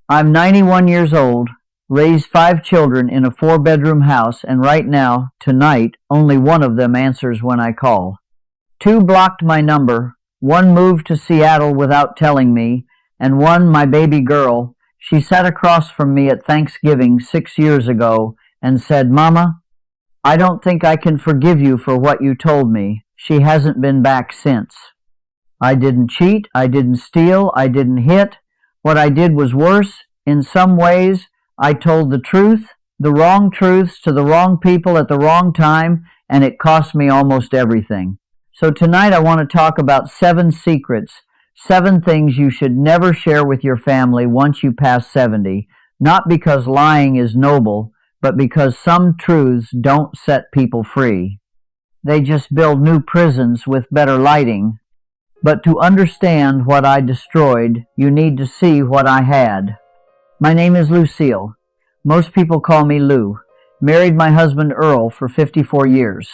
I'm 91 years old, raised 5 children in a 4-bedroom house, and right now, tonight, only one of them answers when I call. 2 blocked my number, 1 moved to Seattle without telling me, and 1, my baby girl, she sat across from me at Thanksgiving 6 years ago and said, "Mama, I don't think I can forgive you for what you told me." She hasn't been back since. I didn't cheat, I didn't steal, I didn't hit. What I did was worse. In some ways, I told the truth, the wrong truths to the wrong people at the wrong time, and it cost me almost everything. So tonight I want to talk about 7 secrets, 7 things you should never share with your family once you pass 70, not because lying is noble, but because some truths don't set people free. They just build new prisons with better lighting. But to understand what I destroyed, you need to see what I had. My name is Lucille. Most people call me Lou. Married my husband Earl for 54 years.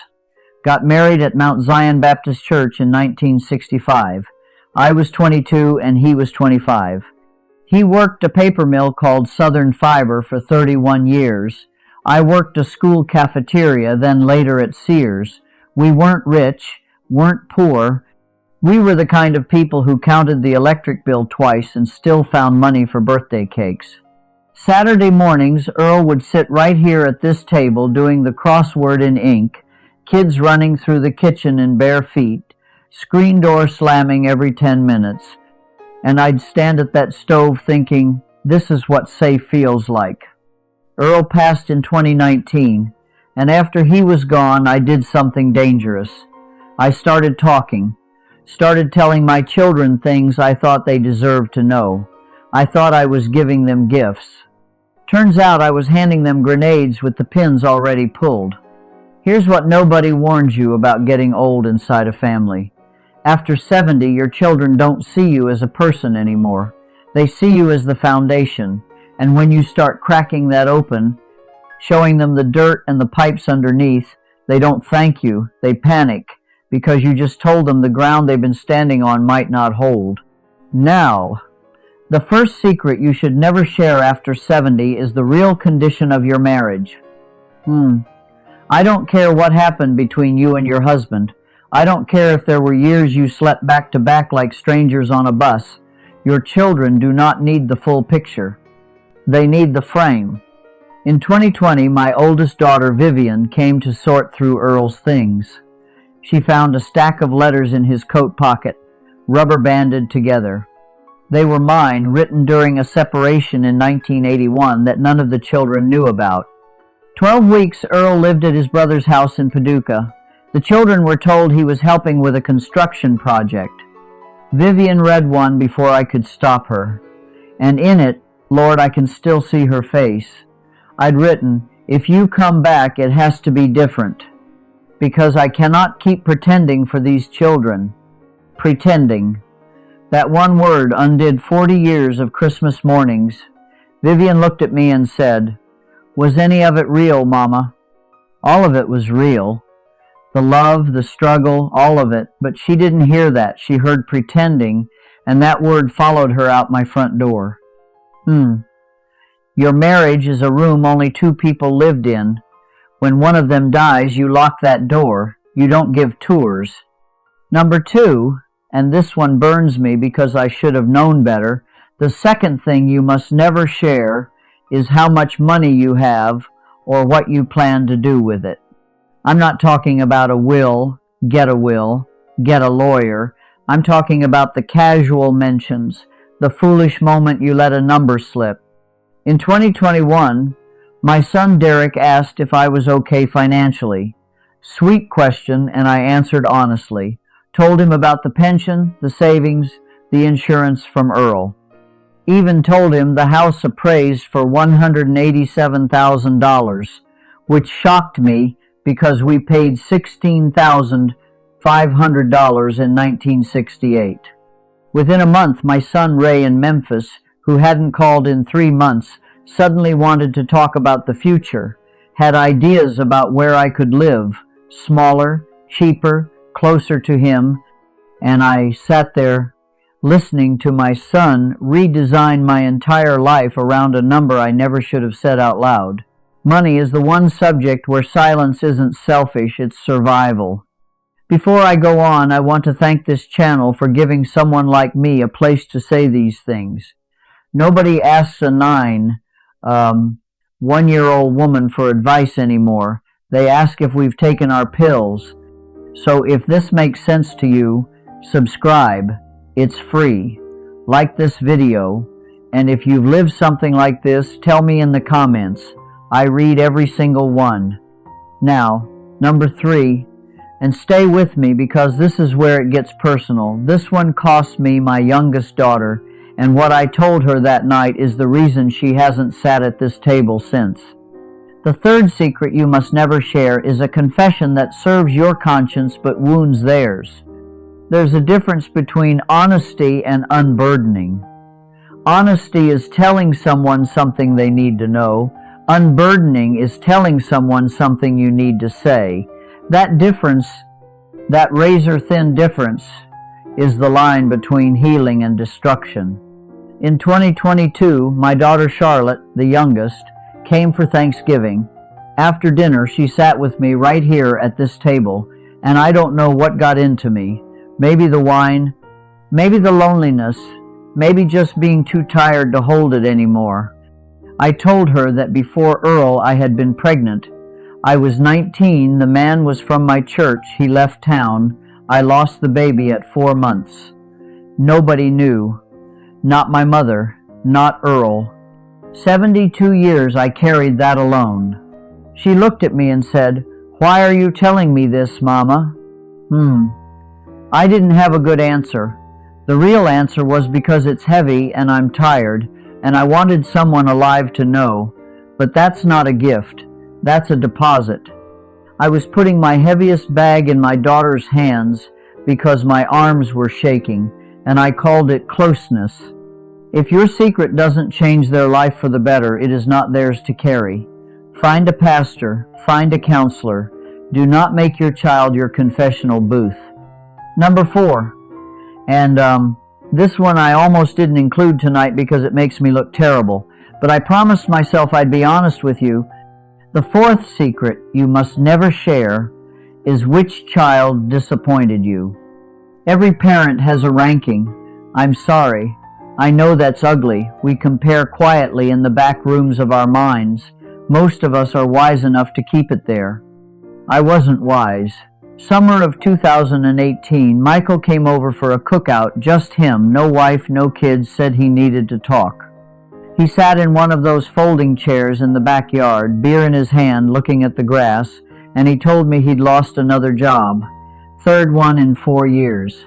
Got married at Mount Zion Baptist Church in 1965. I was 22 and he was 25. He worked a paper mill called Southern Fiber for 31 years. I worked a school cafeteria, then later at Sears. We weren't rich, weren't poor. We were the kind of people who counted the electric bill twice and still found money for birthday cakes. Saturday mornings, Earl would sit right here at this table doing the crossword in ink, kids running through the kitchen in bare feet, screen door slamming every 10 minutes, and I'd stand at that stove thinking, this is what safe feels like. Earl passed in 2019, and after he was gone, I did something dangerous. I started talking. Started telling my children things I thought they deserved to know. I thought I was giving them gifts. Turns out I was handing them grenades with the pins already pulled. Here's what nobody warns you about getting old inside a family. After 70, your children don't see you as a person anymore. They see you as the foundation, and when you start cracking that open, showing them the dirt and the pipes underneath, they don't thank you, they panic, because you just told them the ground they've been standing on might not hold. Now, the first secret you should never share after 70 is the real condition of your marriage. I don't care what happened between you and your husband. I don't care if there were years you slept back to back like strangers on a bus. Your children do not need the full picture. They need the frame. In 2020, my oldest daughter, Vivian, came to sort through Earl's things. She found a stack of letters in his coat pocket, rubber banded together. They were mine, written during a separation in 1981 that none of the children knew about. 12 weeks Earl lived at his brother's house in Paducah. The children were told he was helping with a construction project. Vivian read one before I could stop her, and in it, Lord, I can still see her face. I'd written, "If you come back, it has to be different, because I cannot keep pretending for these children." Pretending. That one word undid 40 years of Christmas mornings. Vivian looked at me and said, "Was any of it real, Mama?" All of it was real. The love, the struggle, all of it. But she didn't hear that. She heard pretending, and that word followed her out my front door. Your marriage is a room only 2 people lived in. When one of them dies, you lock that door. You don't give tours. Number 2, and this one burns me because I should have known better, the second thing you must never share is how much money you have or what you plan to do with it. I'm not talking about a will, get a lawyer. I'm talking about the casual mentions, the foolish moment you let a number slip. In 2021, my son Derek asked if I was okay financially. Sweet question, and I answered honestly. Told him about the pension, the savings, the insurance from Earl. Even told him the house appraised for $187,000, which shocked me because we paid $16,500 in 1968. Within a month, my son Ray in Memphis, who hadn't called in 3 months, suddenly wanted to talk about the future, had ideas about where I could live, smaller, cheaper, closer to him, and I sat there. listening to my son redesign my entire life around a number I never should have said out loud. Money is the one subject where silence isn't selfish, it's survival. Before I go on, I want to thank this channel for giving someone like me a place to say these things. Nobody asks a 1-year-old woman for advice anymore. They ask if we've taken our pills. So if this makes sense to you, subscribe. It's free. Like this video. And if you've lived something like this, tell me in the comments. I read every single one. Now, number 3. And stay with me because this is where it gets personal. This one cost me my youngest daughter, and what I told her that night is the reason she hasn't sat at this table since. The third secret you must never share is a confession that serves your conscience but wounds theirs. There's a difference between honesty and unburdening. Honesty is telling someone something they need to know. Unburdening is telling someone something you need to say. That difference, that razor-thin difference, is the line between healing and destruction. In 2022, my daughter Charlotte, the youngest, came for Thanksgiving. After dinner, she sat with me right here at this table, and I don't know what got into me. Maybe the wine, maybe the loneliness, maybe just being too tired to hold it anymore. I told her that before Earl I had been pregnant. I was 19, the man was from my church, he left town. I lost the baby at 4 months. Nobody knew. Not my mother, not Earl. 72 years I carried that alone. She looked at me and said, "Why are you telling me this, Mama?" I didn't have a good answer. The real answer was because it's heavy and I'm tired, and I wanted someone alive to know. But that's not a gift. That's a deposit. I was putting my heaviest bag in my daughter's hands because my arms were shaking, and I called it closeness. If your secret doesn't change their life for the better, it is not theirs to carry. Find a pastor, find a counselor. Do not make your child your confessional booth. Number 4, and this one I almost didn't include tonight because it makes me look terrible, but I promised myself I'd be honest with you. The 4th secret you must never share is which child disappointed you. Every parent has a ranking. I'm sorry. I know that's ugly. We compare quietly in the back rooms of our minds. Most of us are wise enough to keep it there. I wasn't wise. Summer of 2018, Michael came over for a cookout, just him, no wife, no kids, said he needed to talk. He sat in one of those folding chairs in the backyard, beer in his hand, looking at the grass, and he told me he'd lost another job. 3rd one in 4 years.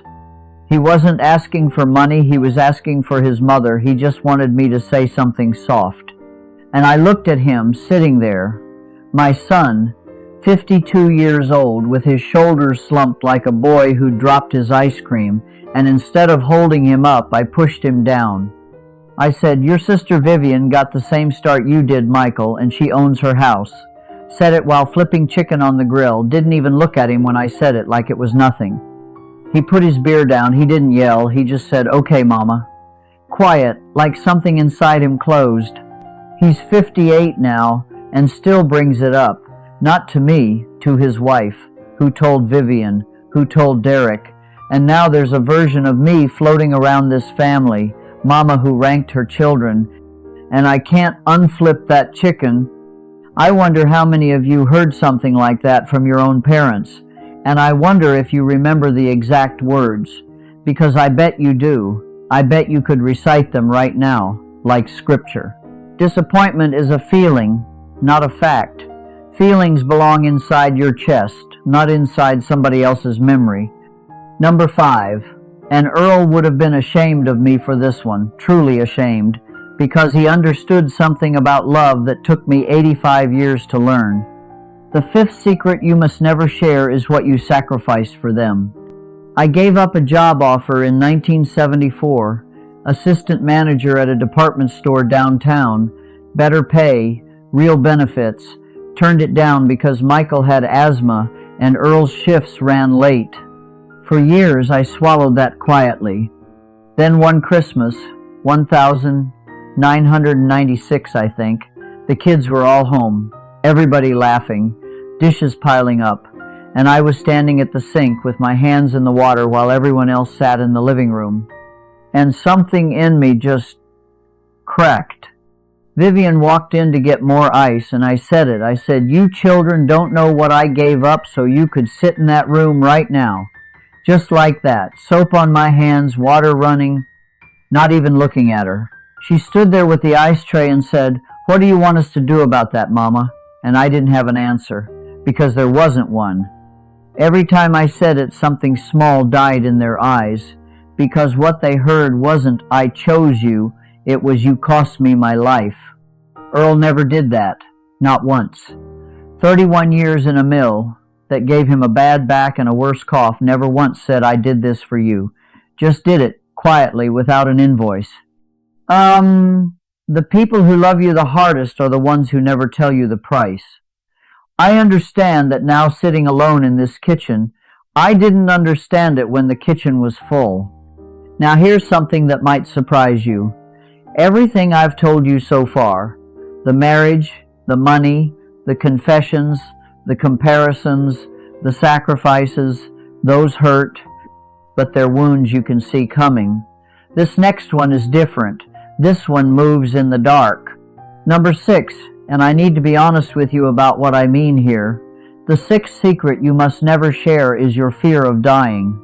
He wasn't asking for money, he was asking for his mother. He just wanted me to say something soft. And I looked at him, sitting there. My son, 52 years old, with his shoulders slumped like a boy who dropped his ice cream, and instead of holding him up, I pushed him down. I said, "Your sister Vivian got the same start you did, Michael, and she owns her house." Said it while flipping chicken on the grill, didn't even look at him when I said it, like it was nothing. He put his beer down, he didn't yell, he just said, "Okay, Mama." Quiet, like something inside him closed. He's 58 now, and still brings it up. Not to me, to his wife, who told Vivian, who told Derek, and now there's a version of me floating around this family, Mama who ranked her children, and I can't unflip that chicken. I wonder how many of you heard something like that from your own parents, and I wonder if you remember the exact words, because I bet you do. I bet you could recite them right now, like scripture. Disappointment is a feeling, not a fact. Feelings belong inside your chest, not inside somebody else's memory. Number 5. And Earl would have been ashamed of me for this one, truly ashamed, because he understood something about love that took me 85 years to learn. The 5th secret you must never share is what you sacrificed for them. I gave up a job offer in 1974, assistant manager at a department store downtown, better pay, real benefits, turned it down because Michael had asthma and Earl's shifts ran late. For years I swallowed that quietly. Then one Christmas, 1996, I think, the kids were all home, everybody laughing, dishes piling up, and I was standing at the sink with my hands in the water while everyone else sat in the living room. And something in me just cracked. Vivian walked in to get more ice, and I said it. I said, "You children don't know what I gave up so you could sit in that room right now." Just like that, soap on my hands, water running, not even looking at her. She stood there with the ice tray and said, "What do you want us to do about that, Mama?" And I didn't have an answer, because there wasn't one. Every time I said it, something small died in their eyes, because what they heard wasn't, "I chose you," it was, "You cost me my life." Earl never did that, not once. 31 years in a mill that gave him a bad back and a worse cough, never once said, "I did this for you." Just did it, quietly, without an invoice. The people who love you the hardest are the ones who never tell you the price. I understand that now, sitting alone in this kitchen. I didn't understand it when the kitchen was full. Now here's something that might surprise you. Everything I've told you so far, the marriage, the money, the confessions, the comparisons, the sacrifices, those hurt, but they're wounds you can see coming. This next one is different. This one moves in the dark. Number 6, and I need to be honest with you about what I mean here. The 6th secret you must never share is your fear of dying.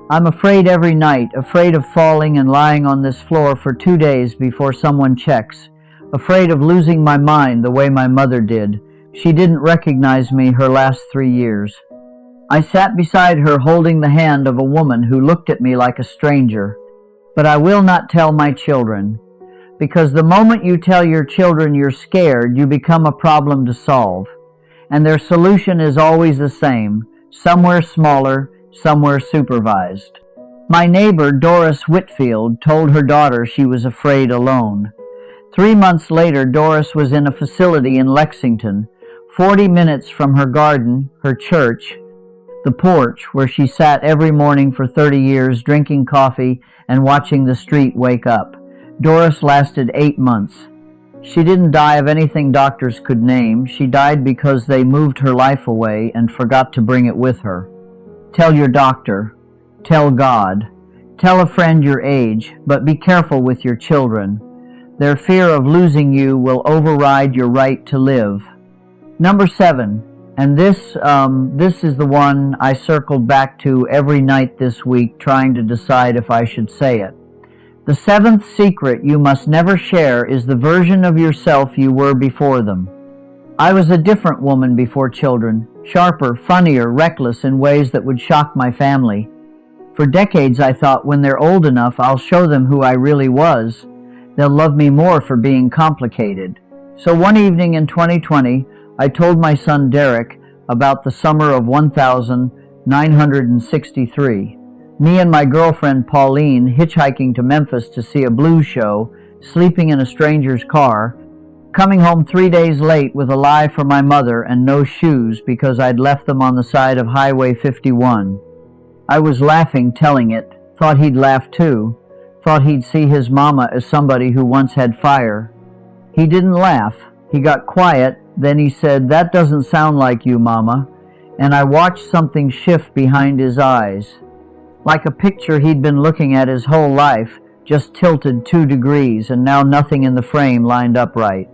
I'm afraid every night, afraid of falling and lying on this floor for 2 days before someone checks, afraid of losing my mind the way my mother did. She didn't recognize me her last 3 years. I sat beside her holding the hand of a woman who looked at me like a stranger. But I will not tell my children, because the moment you tell your children you're scared, you become a problem to solve. And their solution is always the same, somewhere smaller, somewhere supervised. My neighbor, Doris Whitfield, told her daughter she was afraid alone. 3 months later, Doris was in a facility in Lexington, 40 minutes from her garden, her church, the porch where she sat every morning for 30 years drinking coffee and watching the street wake up. Doris lasted 8 months. She didn't die of anything doctors could name. She died because they moved her life away and forgot to bring it with her. Tell your doctor. Tell God. Tell a friend your age, but be careful with your children. Their fear of losing you will override your right to live. Number 7, and this is the one I circled back to every night this week, trying to decide if I should say it. The 7th secret you must never share is the version of yourself you were before them. I was a different woman before children, sharper, funnier, reckless in ways that would shock my family. For decades I thought, when they're old enough, I'll show them who I really was. They'll love me more for being complicated. So one evening in 2020, I told my son Derek about the summer of 1963. Me and my girlfriend Pauline hitchhiking to Memphis to see a blues show, sleeping in a stranger's car, coming home 3 days late with a lie for my mother and no shoes because I'd left them on the side of Highway 51. I was laughing telling it, thought he'd laugh too, thought he'd see his mama as somebody who once had fire. He didn't laugh. He got quiet, then he said, "That doesn't sound like you, Mama," and I watched something shift behind his eyes. Like a picture he'd been looking at his whole life, just tilted 2 degrees, and now nothing in the frame lined up right.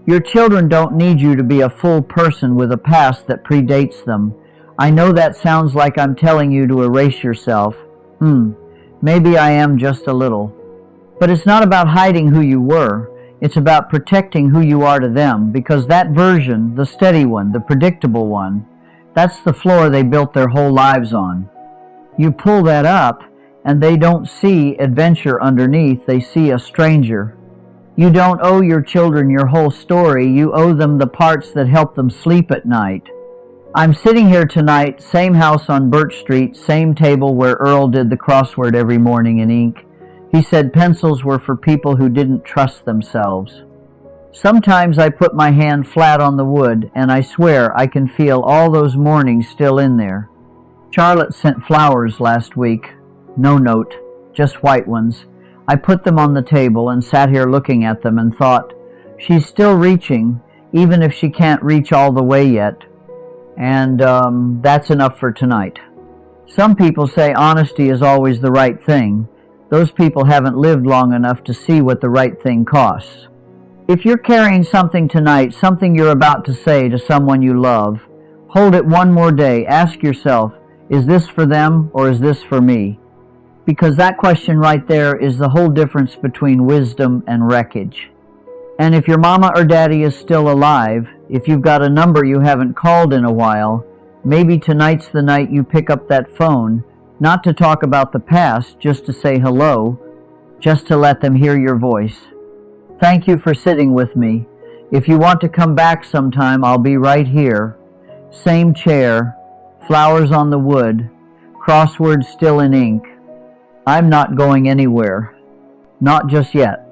Your children don't need you to be a full person with a past that predates them. I know that sounds like I'm telling you to erase yourself. Maybe I am just a little. But it's not about hiding who you were. It's about protecting who you are to them, because that version, the steady one, the predictable one, that's the floor they built their whole lives on. You pull that up, and they don't see adventure underneath, they see a stranger. You don't owe your children your whole story, you owe them the parts that help them sleep at night. I'm sitting here tonight, same house on Birch Street, same table where Earl did the crossword every morning in ink. He said pencils were for people who didn't trust themselves. Sometimes I put my hand flat on the wood, and I swear I can feel all those mornings still in there. Charlotte sent flowers last week. No note. just white ones. I put them on the table and sat here looking at them and thought, she's still reaching, even if she can't reach all the way yet. And that's enough for tonight. Some people say honesty is always the right thing. Those people haven't lived long enough to see what the right thing costs. If you're carrying something tonight, something you're about to say to someone you love, hold it one more day. Ask yourself, is this for them or is this for me? Because that question right there is the whole difference between wisdom and wreckage. And if your mama or daddy is still alive, if you've got a number you haven't called in a while, maybe tonight's the night you pick up that phone, not to talk about the past, just to say hello, just to let them hear your voice. Thank you for sitting with me. If you want to come back sometime, I'll be right here. Same chair, flowers on the wood, crosswords still in ink. I'm not going anywhere. Not just yet.